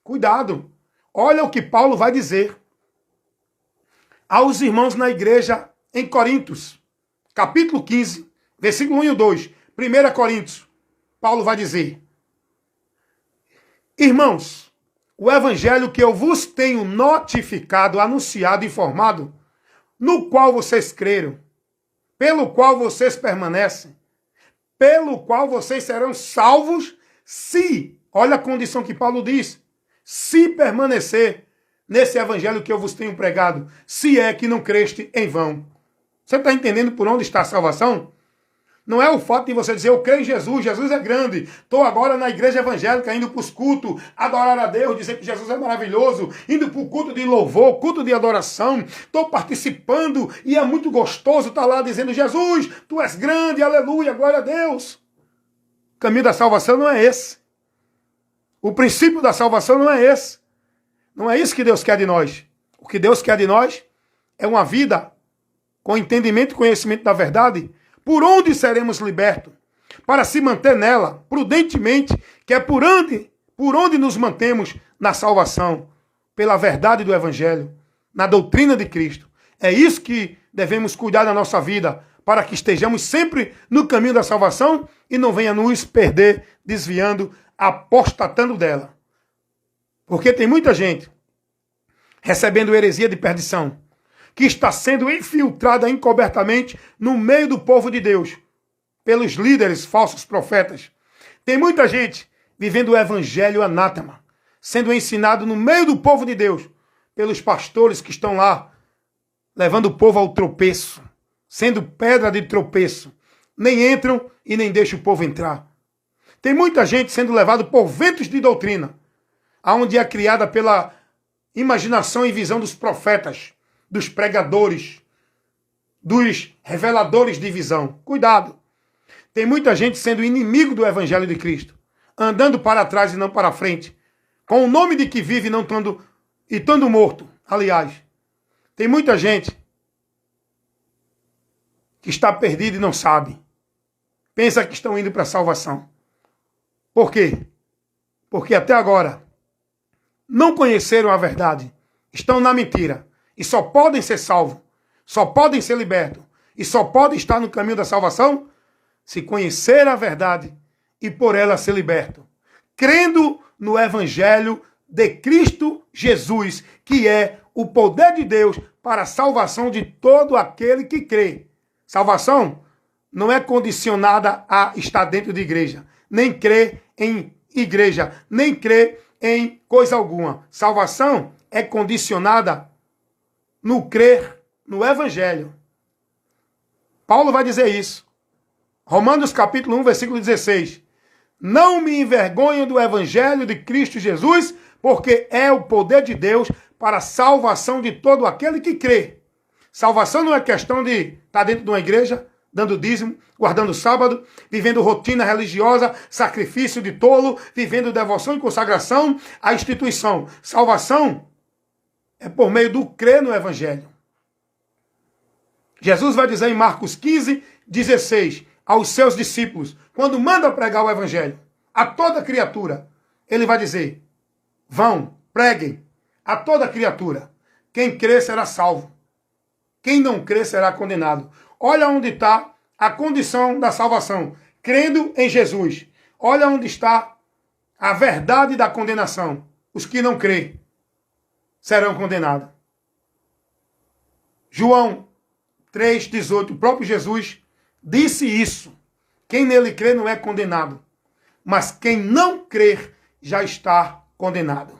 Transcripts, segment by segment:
Cuidado. Olha o que Paulo vai dizer aos irmãos na igreja em Coríntios, capítulo 15, versículo 1 e 2. 1 Coríntios, Paulo vai dizer: irmãos, o evangelho que eu vos tenho notificado, anunciado, informado, no qual vocês creram, pelo qual vocês permanecem, pelo qual vocês serão salvos, se, olha a condição que Paulo diz, se permanecer nesse evangelho que eu vos tenho pregado, se é que não creste em vão. Você está entendendo por onde está a salvação? Não é o fato de você dizer, eu creio em Jesus, Jesus é grande, estou agora na igreja evangélica, indo para os cultos, adorar a Deus, dizer que Jesus é maravilhoso, indo para o culto de louvor, culto de adoração, estou participando e é muito gostoso estar lá dizendo, Jesus, tu és grande, aleluia, glória a Deus. O caminho da salvação não é esse. O princípio da salvação não é esse. Não é isso que Deus quer de nós. O que Deus quer de nós é uma vida com entendimento e conhecimento da verdade, por onde seremos libertos, para se manter nela, prudentemente, que é por onde nos mantemos na salvação, pela verdade do Evangelho, na doutrina de Cristo. É isso que devemos cuidar da nossa vida, para que estejamos sempre no caminho da salvação e não venha nos perder, desviando, apostatando dela. Porque tem muita gente recebendo heresia de perdição, que está sendo infiltrada encobertamente no meio do povo de Deus, pelos líderes falsos profetas. Tem muita gente vivendo o evangelho anátema, sendo ensinado no meio do povo de Deus, pelos pastores que estão lá, levando o povo ao tropeço, sendo pedra de tropeço. Nem entram e nem deixam o povo entrar. Tem muita gente sendo levado por ventos de doutrina, aonde é criada pela imaginação e visão dos profetas, dos pregadores, dos reveladores de visão. Cuidado. Tem muita gente sendo inimigo do Evangelho de Cristo, andando para trás e não para frente, com o nome de que vive não estando morto. Aliás, tem muita gente que está perdida e não sabe. Pensa que estão indo para a salvação. Por quê? Porque até agora não conheceram a verdade, estão na mentira. E só podem ser salvos, só podem ser libertos, e só podem estar no caminho da salvação se conhecer a verdade e por ela ser liberto. Crendo no Evangelho de Cristo Jesus, que é o poder de Deus para a salvação de todo aquele que crê. Salvação não é condicionada a estar dentro de igreja, nem crer em igreja, nem crer em coisa alguma. Salvação é condicionada no crer no Evangelho. Paulo vai dizer isso. Romanos capítulo 1, versículo 16. Não me envergonho do Evangelho de Cristo Jesus, porque é o poder de Deus para a salvação de todo aquele que crê. Salvação não é questão de estar dentro de uma igreja, dando dízimo, guardando o sábado, vivendo rotina religiosa, sacrifício de tolo, vivendo devoção e consagração à instituição. Salvação é por meio do crer no Evangelho. Jesus vai dizer em Marcos 15, 16, aos seus discípulos, quando manda pregar o Evangelho a toda criatura, ele vai dizer, vão, preguem a toda criatura. Quem crer será salvo. Quem não crer será condenado. Olha onde está a condição da salvação. Crendo em Jesus. Olha onde está a verdade da condenação. Os que não crêem serão condenados. João 3,18, o próprio Jesus disse isso. Quem nele crê não é condenado, mas quem não crer já está condenado.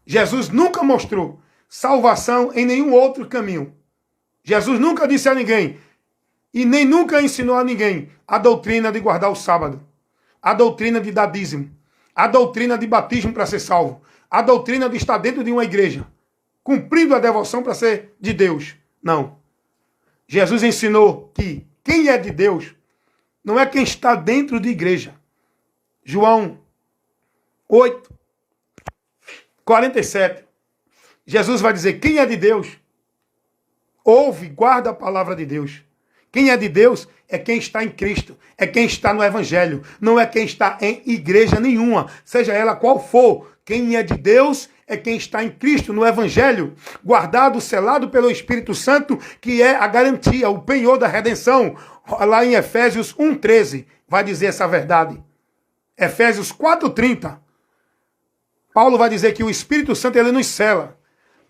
Jesus nunca mostrou salvação em nenhum outro caminho. Jesus nunca disse a ninguém, e nem nunca ensinou a ninguém, a doutrina de guardar o sábado, a doutrina de dar dízimo, a doutrina de batismo para ser salvo, a doutrina de estar dentro de uma igreja, cumprindo a devoção para ser de Deus. Não. Jesus ensinou que quem é de Deus não é quem está dentro de igreja. João 8, 47. Jesus vai dizer, quem é de Deus, ouve, guarda a palavra de Deus. Quem é de Deus é quem está em Cristo, é quem está no Evangelho, não é quem está em igreja nenhuma, seja ela qual for, Quem é de Deus é quem está em Cristo, no Evangelho, guardado, selado pelo Espírito Santo, que é a garantia, o penhor da redenção. Lá em Efésios 1,13 vai dizer essa verdade. Efésios 4,30. Paulo vai dizer que o Espírito Santo ele nos sela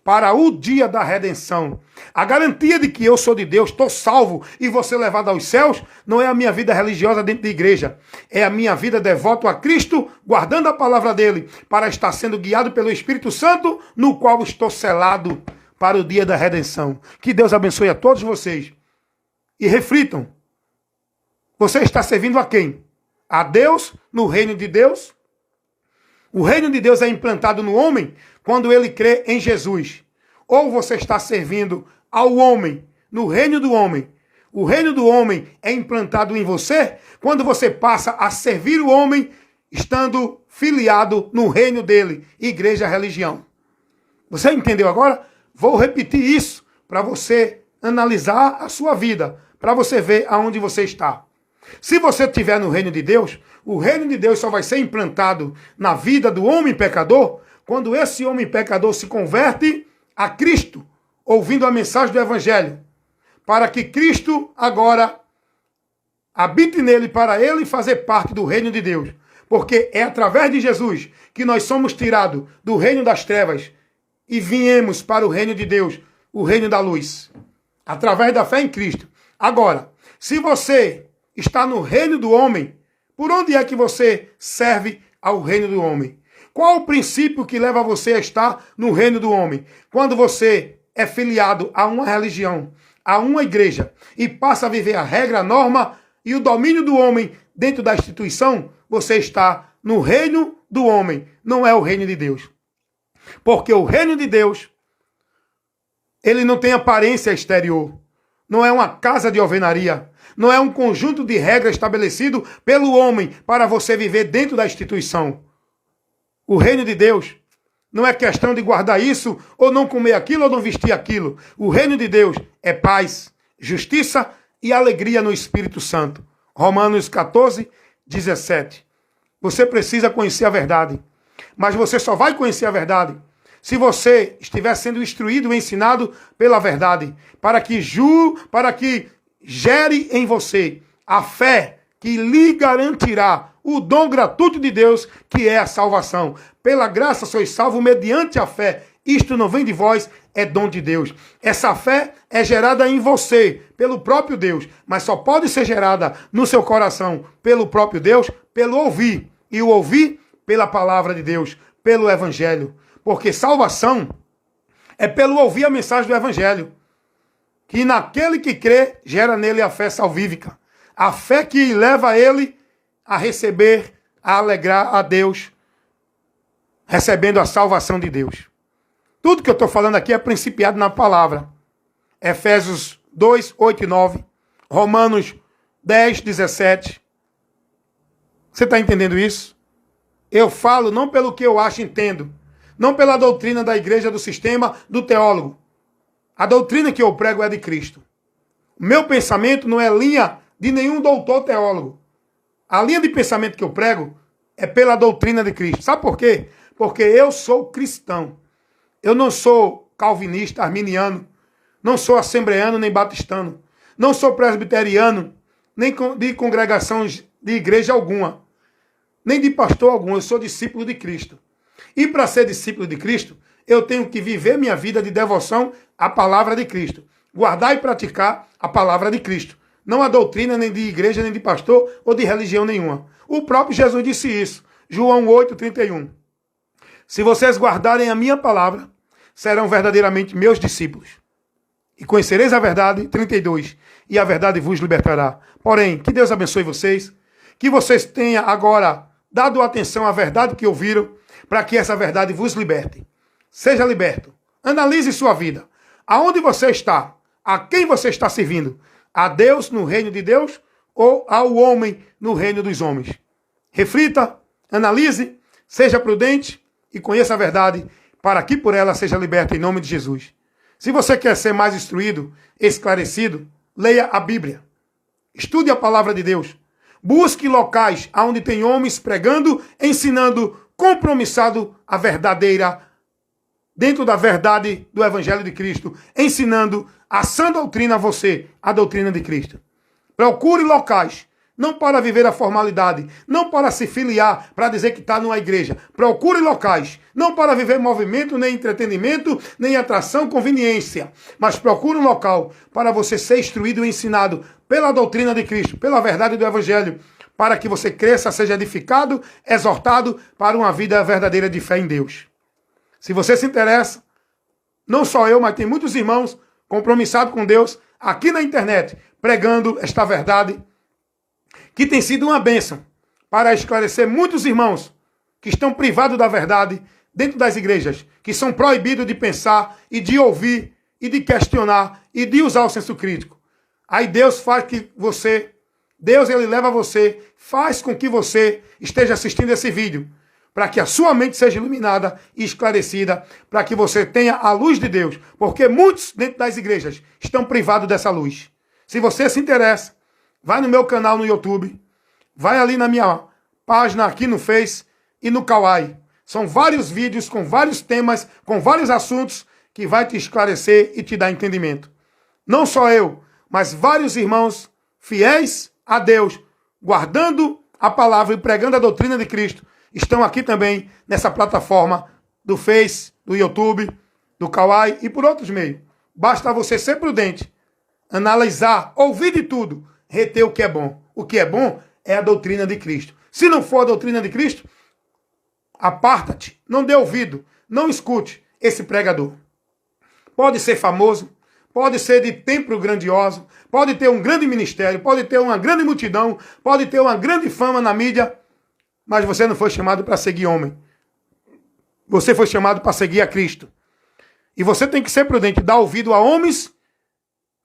para o dia da redenção. A garantia de que eu sou de Deus, estou salvo e vou ser levado aos céus, não é a minha vida religiosa dentro da igreja. É a minha vida devoto a Cristo, guardando a palavra dele, para estar sendo guiado pelo Espírito Santo, no qual estou selado para o dia da redenção. Que Deus abençoe a todos vocês. E reflitam. Você está servindo a quem? A Deus, no reino de Deus? O reino de Deus é implantado no homem quando ele crê em Jesus. Ou você está servindo ao homem, no reino do homem. O reino do homem é implantado em você quando você passa a servir o homem estando filiado no reino dele, igreja, religião. Você entendeu agora? Vou repetir isso para você analisar a sua vida, para você ver aonde você está. Se você estiver no reino de Deus, o reino de Deus só vai ser implantado na vida do homem pecador quando esse homem pecador se converte a Cristo, ouvindo a mensagem do Evangelho, para que Cristo agora habite nele, para ele fazer parte do reino de Deus. Porque é através de Jesus que nós somos tirados do reino das trevas e viemos para o reino de Deus, o reino da luz, através da fé em Cristo. Agora, se você está no reino do homem, por onde é que você serve ao reino do homem? Qual o princípio que leva você a estar no reino do homem? Quando você é filiado a uma religião, a uma igreja, e passa a viver a regra, a norma e o domínio do homem dentro da instituição, você está no reino do homem, não é o reino de Deus. Porque o reino de Deus, ele não tem aparência exterior, não é uma casa de alvenaria, não é um conjunto de regras estabelecido pelo homem para você viver dentro da instituição. O reino de Deus não é questão de guardar isso, ou não comer aquilo, ou não vestir aquilo. O reino de Deus é paz, justiça e alegria no Espírito Santo. Romanos 14, 17. Você precisa conhecer a verdade. Mas você só vai conhecer a verdade se você estiver sendo instruído e ensinado pela verdade, para que gere em você a fé que lhe garantirá o dom gratuito de Deus, que é a salvação. Pela graça sois salvos mediante a fé. Isto não vem de vós, é dom de Deus. Essa fé é gerada em você, pelo próprio Deus, mas só pode ser gerada no seu coração pelo próprio Deus, pelo ouvir. E o ouvir pela palavra de Deus, pelo Evangelho. Porque salvação é pelo ouvir a mensagem do Evangelho. Que naquele que crê, gera nele a fé salvífica. A fé que leva ele a receber, a alegrar a Deus, recebendo a salvação de Deus. Tudo que eu estou falando aqui é principiado na palavra. Efésios 2, 8 e 9. Romanos 10, 17. Você está entendendo isso? Eu falo não pelo que eu acho e entendo. Não pela doutrina da igreja, do sistema, do teólogo. A doutrina que eu prego é de Cristo. O meu pensamento não é linha de nenhum doutor teólogo. A linha de pensamento que eu prego é pela doutrina de Cristo. Sabe por quê? Porque eu sou cristão. Eu não sou calvinista, arminiano. Não sou assembleano nem batistano. Não sou presbiteriano, nem de congregação de igreja alguma. Nem de pastor algum. Eu sou discípulo de Cristo. E para ser discípulo de Cristo, eu tenho que viver minha vida de devoção à palavra de Cristo. Guardar e praticar a palavra de Cristo. Não a doutrina nem de igreja, nem de pastor ou de religião nenhuma. O próprio Jesus disse isso. João 8, 31. Se vocês guardarem a minha palavra, serão verdadeiramente meus discípulos. E conhecereis a verdade, 32. E a verdade vos libertará. Porém, que Deus abençoe vocês. Que vocês tenham agora dado atenção à verdade que ouviram, para que essa verdade vos liberte. Seja liberto. Analise sua vida. Aonde você está? A quem você está servindo? A Deus no reino de Deus ou ao homem no reino dos homens? Reflita, analise, seja prudente e conheça a verdade para que por ela seja liberta em nome de Jesus. Se você quer ser mais instruído, esclarecido, leia a Bíblia. Estude a palavra de Deus. Busque locais onde tem homens pregando, ensinando compromissado à verdadeira, dentro da verdade do Evangelho de Cristo, ensinando a sã doutrina a você, a doutrina de Cristo. Procure locais, não para viver a formalidade, não para se filiar, para dizer que está numa igreja. Procure locais, não para viver movimento, nem entretenimento, nem atração, conveniência. Mas procure um local para você ser instruído e ensinado pela doutrina de Cristo, pela verdade do Evangelho, para que você cresça, seja edificado, exortado para uma vida verdadeira de fé em Deus. Se você se interessa, não só eu, mas tem muitos irmãos compromissados com Deus aqui na internet, pregando esta verdade, que tem sido uma bênção para esclarecer muitos irmãos que estão privados da verdade dentro das igrejas, que são proibidos de pensar e de ouvir e de questionar e de usar o senso crítico. Aí Deus faz que você, Deus ele leva você, faz com que você esteja assistindo esse vídeo, para que a sua mente seja iluminada e esclarecida, para que você tenha a luz de Deus, porque muitos dentro das igrejas estão privados dessa luz. Se você se interessa, vai no meu canal no YouTube, vai ali na minha página aqui no Face e no Kawaii. São vários vídeos com vários temas, com vários assuntos que vai te esclarecer e te dar entendimento. Não só eu, mas vários irmãos fiéis a Deus, guardando a palavra e pregando a doutrina de Cristo, estão aqui também nessa plataforma do Face, do YouTube, do Kawaii e por outros meios. Basta você ser prudente, analisar, ouvir de tudo, reter o que é bom. O que é bom é a doutrina de Cristo. Se não for a doutrina de Cristo, aparta-te, não dê ouvido, não escute esse pregador. Pode ser famoso, pode ser de templo grandioso, pode ter um grande ministério, pode ter uma grande multidão, pode ter uma grande fama na mídia, mas você não foi chamado para seguir homem. Você foi chamado para seguir a Cristo. E você tem que ser prudente, dar ouvido a homens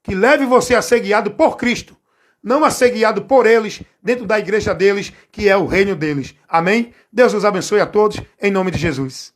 que leve você a ser guiado por Cristo, não a ser guiado por eles, dentro da igreja deles, que é o reino deles. Amém? Deus os abençoe a todos, em nome de Jesus.